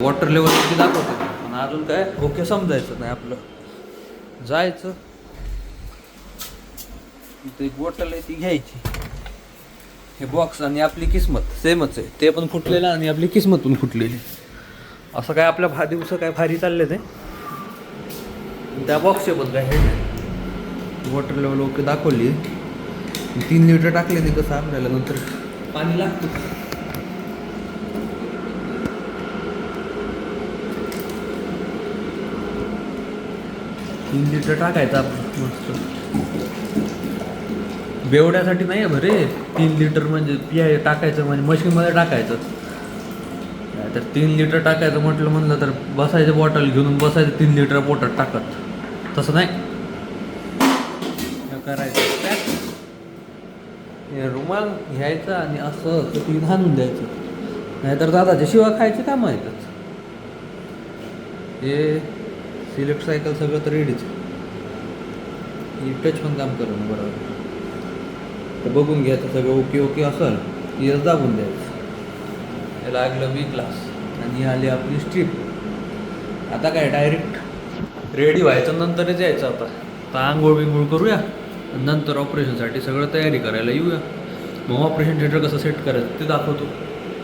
Water लेवलवरती दाखवते पण अजून काय ओके समजायचं नाही आपलं. जायचं ते एक बॉटल आहे ती घ्यायची. हे बॉक्स आणि आपली किस्मत सेमच आहे. ते पण फुटलेलं आणि आपली किस्मत पण फुटलेली. असं काय आपल्या दिवस काय भारी चालले ते त्या बॉक्सचे पण काय हे वॉटर लेवल ओके दाखवली. 3 लिटर टाकले ते कसं आपल्याला नंतर पाणी लागतं. 3 लिटर टाकायचं आपण मस्त. बेवड्यासाठी नाही आहे बरे. 3 लिटर म्हणजे टाकायचं म्हणजे मशीनमध्ये टाकायचं. तर 3 लिटर टाकायचं म्हणलं तर बसायचं बॉटल घेऊन बसायचं 3 लिटर पोटात टाकत. तसं नाही करायचं. रुमाल घ्यायचा आणि असं कधी हाणून द्यायचं. नाहीतर दादाच्या शिवा खायचे काम आहेतच. हे सिलेक्ट सायकल सगळं तर रेडीच. टच पण काम करून बरोबर. तर बघून घ्यायचं सगळं ओके ओके असेल की दाबून द्यायचं. हे लागलं B क्लास आणि आली आपली स्ट्रीप. आता काय डायरेक्ट रेडी व्हायचं नंतरच यायचं. आता आंघोळ बिंघोळ करूया नंतर ऑपरेशनसाठी सगळं तयारी करायला येऊया. मग ऑपरेशन थिएटर कसं सेट करायचं ते दाखवतो.